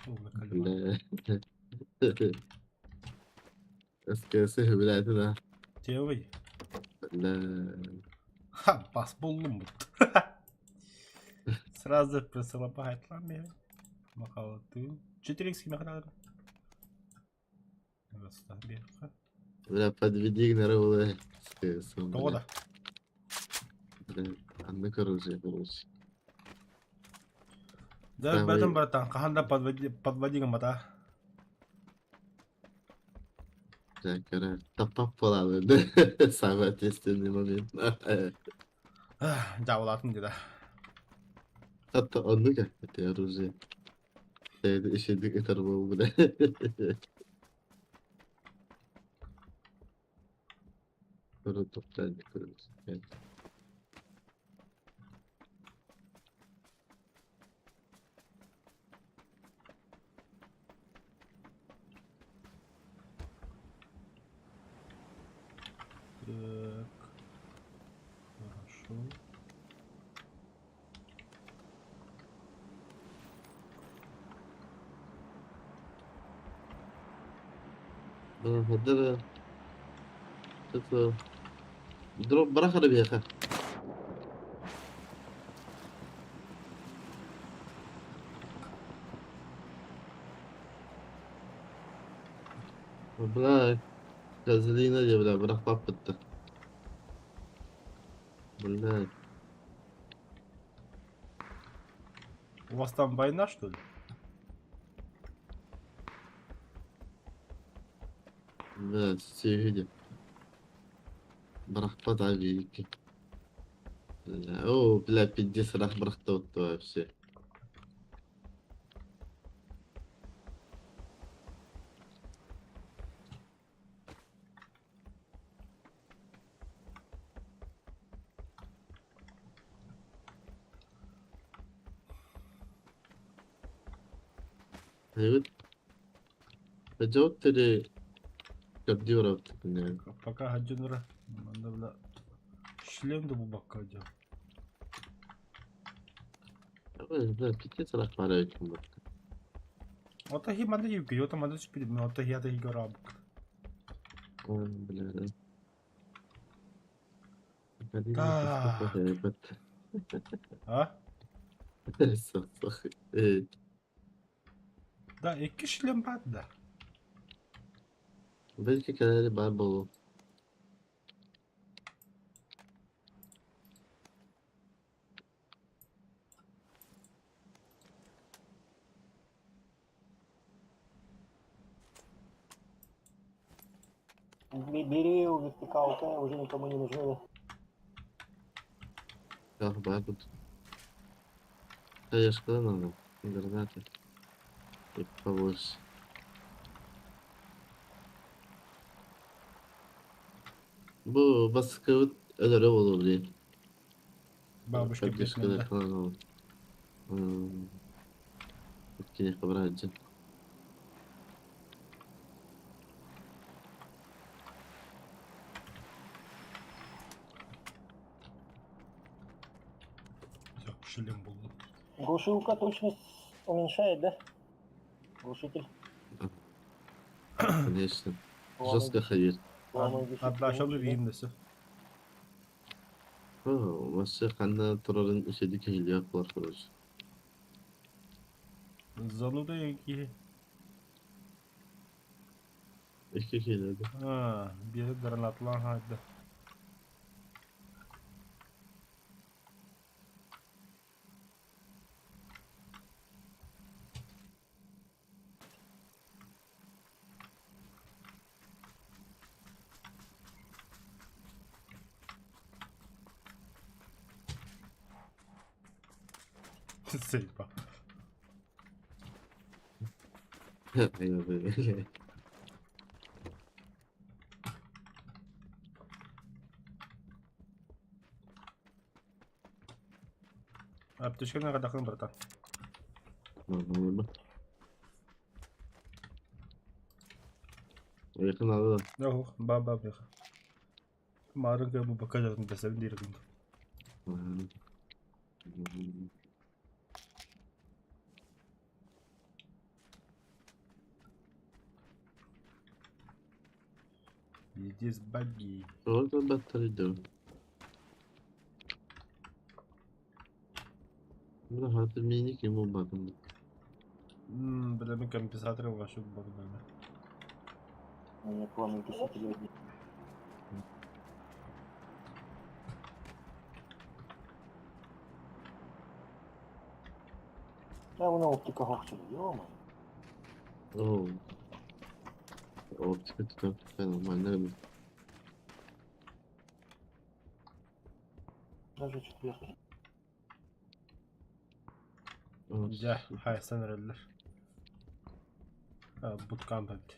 A: Uğurla kalema.
B: Bile. Eskisi hübilatına.
A: Teori.
B: Bile.
A: Ha bas buldum bu. Сразу присылал хайтлами. Махал ты. 4х махал. Расставка.
B: Бля, подведи игнорировал.
A: Тода.
B: Бля, anda короче.
A: Да,
B: Давай.
A: братан, братан, каханда подводи гамата.
B: Бля, кара, тапап falan böyle. Sabah testinin момент.
A: Жавлатын dedi.
B: Hatta onu geldi ya Ruzi. Şeyde işedik eter bu bile. Sonra toplandık. Evet.
A: Так. Хорошо.
B: هذا شوف دروب براخر بيها بلا газелина diye bile bırak bak bitti. Бля,
A: У вас там война, что ли?
B: бля, сиди. Бırak bak abi ki. Бля, о, бля, 50 раз бıraktı o вообще. Evet. Cevap dedi. Gördüyor artık yani.
A: Пока один раз. Надо, бля. Шлем да бубака делал.
B: Evet, bля, 50 раз para için bak.
A: Вот ахи манда юки, йота манда спиди, но вот ахи ята хига раб.
B: Bля, да. Hadi
A: Так.
B: evet.
A: А?
B: Saf saf. Evet.
A: Да, iki шлем var da.
B: Belki kenarı var bol.
C: Бери у вертикалка, уже никому не нужны.
B: Ya bak bu. Yaşkadan aldım. Zaten. Hep favor. Bu baskı öyle olur diye.
A: Бабушки
B: Поддержка
A: плетмен, да.
B: falan olur. Etkili haber alacağım.
A: Все, шлем был.
C: Глушилка точность уменьшает, да? Глушитель.
B: Конечно. Жестко ходить.
A: Abla aşağıda diyeyim dese.
B: Maçı kanına turarın işedik hile yapılar kurur.
A: Zanуда iki.
B: İki hileydi.
A: Ha, bir granatlan hadi. Seypa.
B: Aynen böyle.
A: Аптечка kadar takın bratan.
B: Normal. Yakın aldı.
A: Yok, baba baba. Marın ke bu bakacağım dese bir direkt. Здесь баги.
B: Orada batarya diyor. Buna hatır mini kim olmadım.
A: Bilemin компенсаторы var şu bakımlarına.
C: Я помню, ты люди. Я вона оптика гахчу, ё-моё.
B: Oo. Optika tutan fenomenler mi?
C: Даже четвертый.
A: Güzel. Hayır sen öldüler. Ha, bootcamp etti.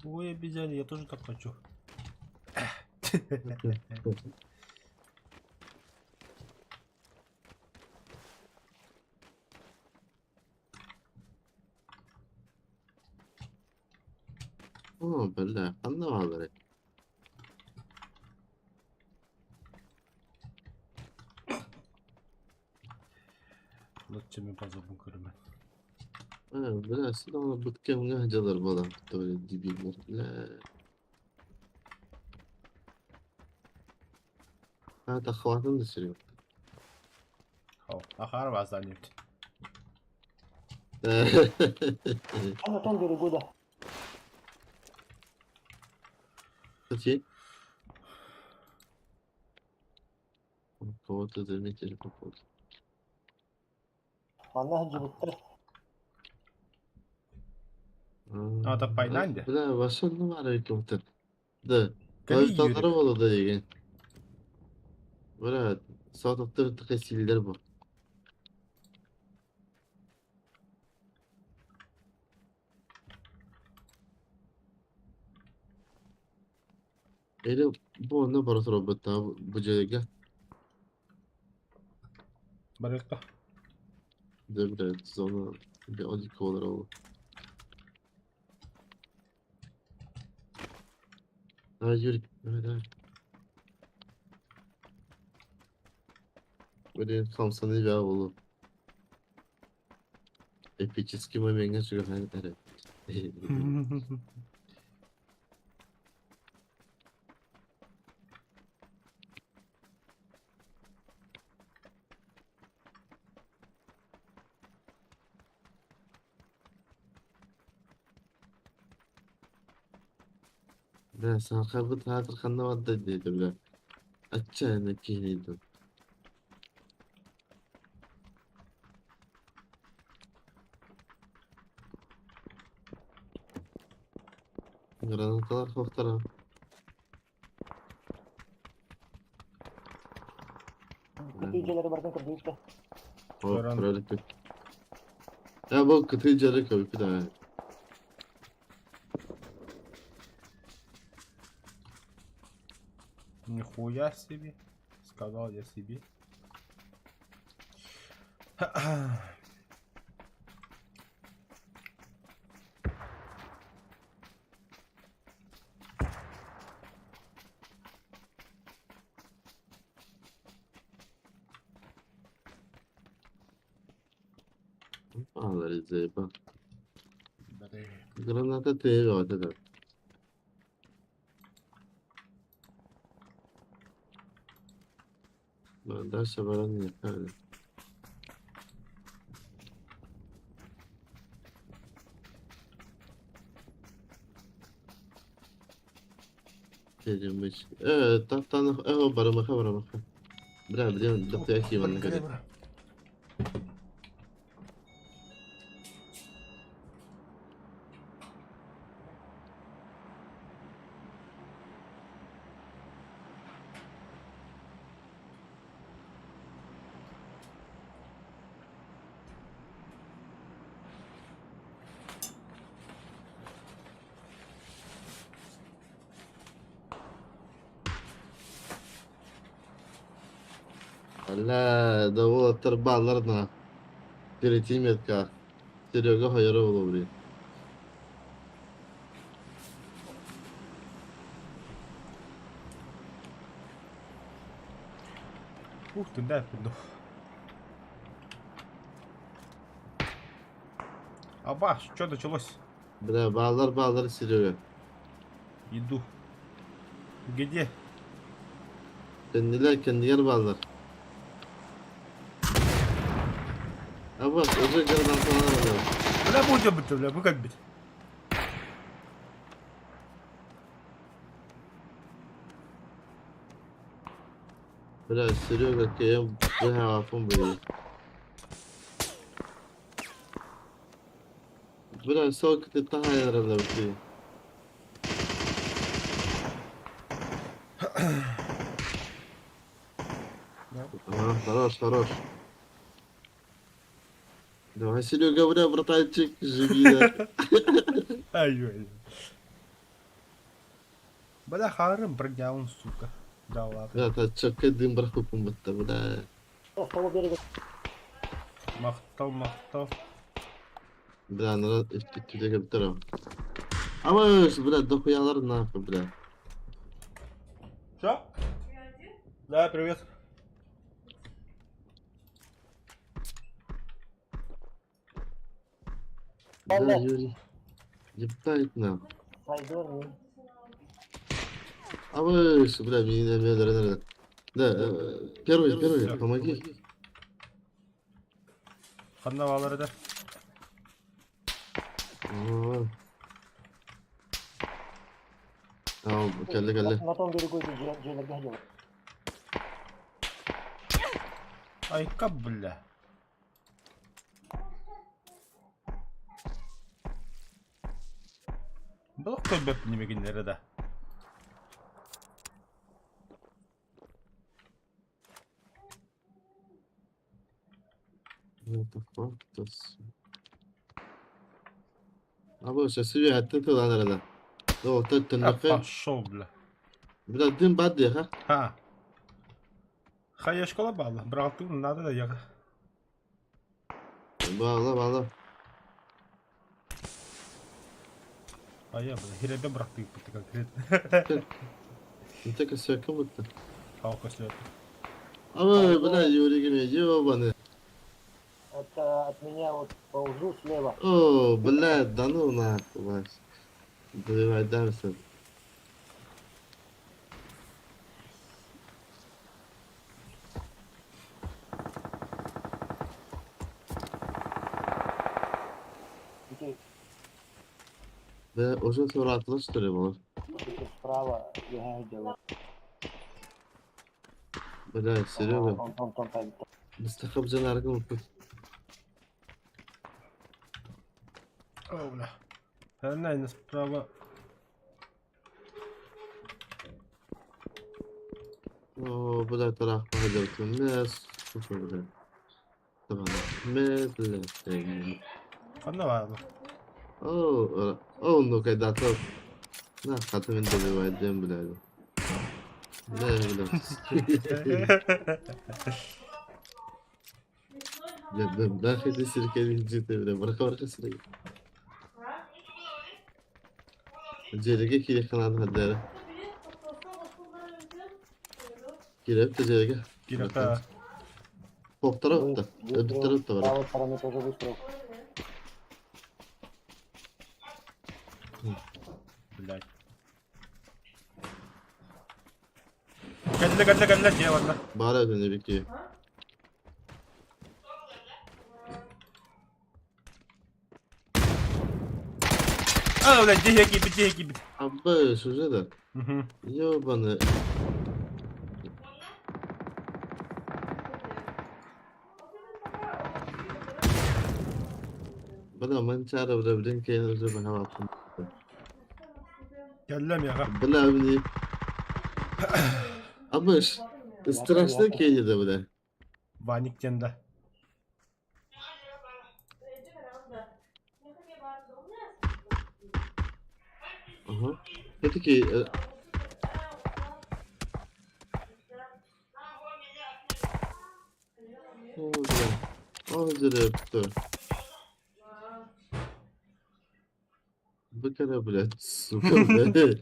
A: Ой, обезьяны, я тоже так хочу.
B: Oo böyle anlamaları.
A: Lütfen mi fazla bunkerime.
B: Ha böyle aslında ona bıtkım ngahcalar falan. Böyle dibimler. La. Ha takvatını da sürüyor.
A: Хау. Ахар вас занят.
C: А на том берегу, да.
B: Кстати. Кого-то заметили по поводу.
C: Она джибуттер.
A: А, так Пайнанде?
B: Бля, başka ne var helikopter? Da.
A: Kali
B: Haritanları
A: yürü.
B: oldu da yani. Bля, sağlıkta tıkasiller bu. Ele bu onda parası robot daha bu cedege.
A: Барыкта.
B: De bля, sonra bir 12 olur oldu. Ha yürü. Evet evet. Böyle kamsanı bir oğlum. Эпический момент çıkıyor. Evet. Да, сахабы театр ханаватта дейді бля. Отчаянно кейлейді. Granatalar koktara.
C: Neticeleri bardan kırdıysa.
B: O
A: Gören-
B: kraliçe. Ya bu kıtıcıları koyup bir daha.
A: Нихуя себе. Сказал я себе.
B: Ağları zeyba.
A: Блин.
B: Granata TV ortada. Ben derse varan yeterli. Kelimmiş. Evet, tahtanı, baramaka baramaka. Bra, biliyorum, da kıyak yemenine kadar. Allah, da o tırballarına. Diretim etka. Serioga hayırı olur buraya.
A: Ух ты, да, пиду. Аба, что началось?
B: Bile bağlar siliyor.
A: Иду. Где?
B: Kendiler bağlar. Ha bak özür dilerim altına alıyor.
A: Бля, будем быть, бля, вы как быть?
B: Bile siliyor ki bu havafın böyle. Bile soğuk daha yararlı bir şey. Ага, хорош. Давай, Серега, бля, братанчик, живи, да.
A: Ай-ой. Бля, харым, бродяун, сука. Да ладно.
B: Бля, та чакай дым брахупом бытта, бля.
C: С того берега.
A: Мақтау.
B: Бля, надо тюдеге бітірем. Аваш, бля, дохуялар нахуй, бля.
A: Что? Да, привет.
B: Бля, Юрий. Ебать нахуй.
C: Сайдор.
B: Аваш, бля, меня надо. Да, первый, помоги.
A: Канавалары да.
B: Tamam, kelle.
C: На том берегу Джейлерге ходил.
A: Айка, бля. Был кто бэп немегенлері да.
B: What the fuck, das... Аваш, себе хаттын lan arada. О, теннефе.
A: Пошел, бля.
B: Бля, дым бад ya, ha?
A: Ha. Хай школа bağlı. Bıraktım надо da ya.
B: Bağla.
A: А я, бля, херебе бıraktık bitti конкретно.
B: Ты как söküm bıktı.
A: Халка слет.
B: Ama bля, Юрий gibi, ебаный.
C: Это от меня вот ползу слева.
B: О, бля, да ну нахуй, Вась. Давай, дамся.
C: Идти
B: Ve uzun sonra atlaştırıyor bana.
C: справа. Я ходил.
B: Bля, Серега.
C: Он там.
B: Müstakil canargı mı?
A: О, бля. Наверное, справа.
B: О, бля, taraf bakacağım. Ne sıfır bля. Tamam. Ne bля.
A: Канавалы.
B: Ну когда то. На, хатымен de вайдем bля. Ne bля. Ya ben hadi sirkeli ciddi bля. Bırak sirkeli. Cerege kiri kanadı hadi. Girip de cerege.
A: Кирата.
B: Top tarafta. Öbür tarafta
C: С
B: var.
C: правой стороны тоже выстрел.
A: Блядь. Гадля, где ладно.
B: Bağır ödünü bir
A: А, блядь, где гибит.
B: Abba şurada da.
A: Угу.
B: Yobanı. Bana mançara bırakın ki yanınızı bana bakın.
A: Gellem ya.
B: Bana abi. Abış. Страшно кейdi de bu da.
A: Ваник тенда.
B: Aha. Dedi ki Ağzını öptü. Bu kadar bile. Suka bile.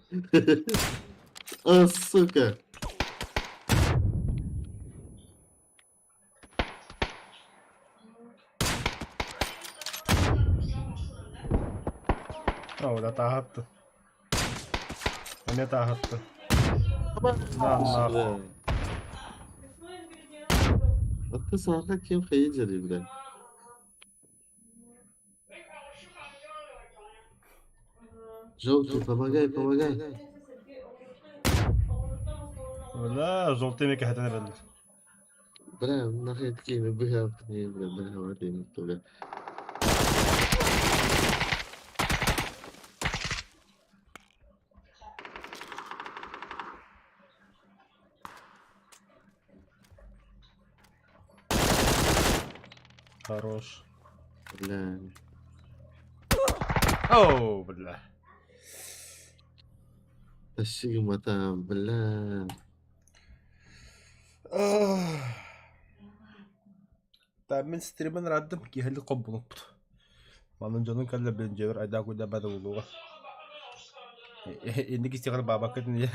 B: Ah suka.
A: ده تاهت. أنا تاهت.
B: Hatta sağda kim kayıcı bile. Żółty, pomagaj, pomagaj.
A: لا جولتي ميك حتى انا بلد.
B: Bra, nahiyet kimi bir hafta niye bile ben hava diyeyim böyle.
A: хорош.
B: Bla.
A: اوه بالله.
B: Taşık matam, bla.
A: من ستريمن ردم كي هل قب نط. ما نجنون كلا بنجبر أدا كودا بدو لغة. إنك استغل بابا كتني.